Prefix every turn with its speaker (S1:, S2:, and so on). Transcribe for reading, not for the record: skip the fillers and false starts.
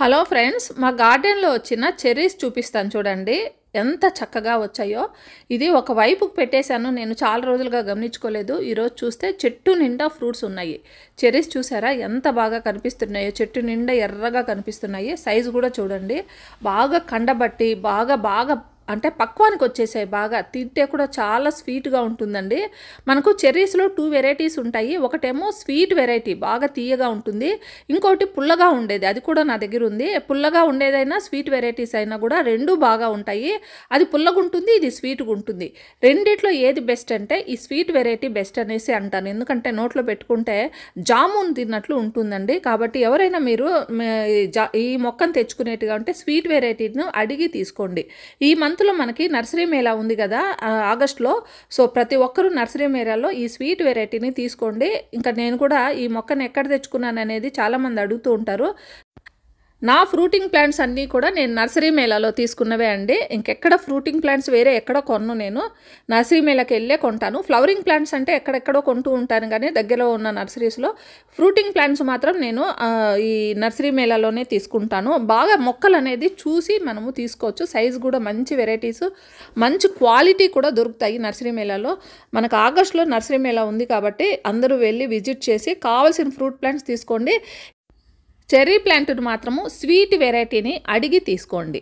S1: Hello friends, మా గార్డెన్లో వచ్చిన చెర్రీస్ చూపిస్తాను చూడండి. ఎంత చక్కగా వచ్చాయో. ఇది ఒక వైపుకు పెట్టేశాను, నేను చాలా రోజులుగా గమనించుకోలేదు. ఈరోజు చూస్తే చెట్టు నిండా ఫ్రూట్స్ ఉన్నాయి. చెర్రీస్ చూసారా ఎంత బాగా కనిపిస్తున్నాయో, చెట్టు నిండా ఎర్రగా కనిపిస్తున్నాయి. సైజు కూడా చూడండి, బాగా కండబట్టి బాగా బాగా అంటే పక్వానికి వచ్చేసాయి. బాగా తింటే కూడా చాలా స్వీట్గా ఉంటుందండి. మనకు చెర్రీస్లో 2 వెరైటీస్ ఉంటాయి. ఒకటేమో స్వీట్ వెరైటీ బాగా తీయగా ఉంటుంది, ఇంకోటి పుల్లగా ఉండేది, అది కూడా నా దగ్గర ఉంది. పుల్లగా ఉండేదైనా స్వీట్ వెరైటీస్ అయినా కూడా రెండు బాగా ఉంటాయి. అది పుల్లగా ఉంటుంది, ఇది స్వీట్గా ఉంటుంది. రెండిట్లో ఏది బెస్ట్ అంటే ఈ స్వీట్ వెరైటీ బెస్ట్ అనేసి అంటాను. ఎందుకంటే నోట్లో పెట్టుకుంటే జామున్ తిన్నట్లు ఉంటుందండి. కాబట్టి ఎవరైనా మీరు ఈ మొక్కను తెచ్చుకునేట్టుగా ఉంటే స్వీట్ వెరైటీను అడిగి తీసుకోండి. ఈ మంత్లో మనకి నర్సరీ మేళా ఉంది కదా, ఆగస్టులో. సో ప్రతి ఒక్కరూ నర్సరీ మేళాలో ఈ స్వీట్ వెరైటీని తీసుకోండి. ఇంకా నేను కూడా ఈ మొక్కను ఎక్కడ తెచ్చుకున్నాను అనేది చాలామంది అడుగుతూ ఉంటారు. నా ఫ్రూటింగ్ ప్లాంట్స్ అన్నీ కూడా నేను నర్సరీ మేళాలో తీసుకున్నవే అండి. ఇంకెక్కడ ఫ్రూటింగ్ ప్లాంట్స్ వేరే ఎక్కడో కొన్ను, నేను నర్సరీ మేళాకి వెళ్ళే కొంటాను. ఫ్లవరింగ్ ప్లాంట్స్ అంటే ఎక్కడెక్కడో కొంటూ ఉంటాను, కానీ దగ్గరలో ఉన్న నర్సరీస్లో. ఫ్రూటింగ్ ప్లాంట్స్ మాత్రం నేను ఈ నర్సరీ మేళాలోనే తీసుకుంటాను. బాగా మొక్కలు అనేది చూసి మనము తీసుకోవచ్చు. సైజు కూడా మంచి వెరైటీస్, మంచి క్వాలిటీ కూడా దొరుకుతాయి నర్సరీ మేళాలో. మనకు ఆగస్టులో నర్సరీ మేళా ఉంది కాబట్టి అందరూ వెళ్ళి విజిట్ చేసి కావాల్సిన ఫ్రూట్ ప్లాంట్స్ తీసుకోండి. చెర్రీ ప్లాంట్ను మాత్రము స్వీట్ వెరైటీని అడిగి తీసుకోండి.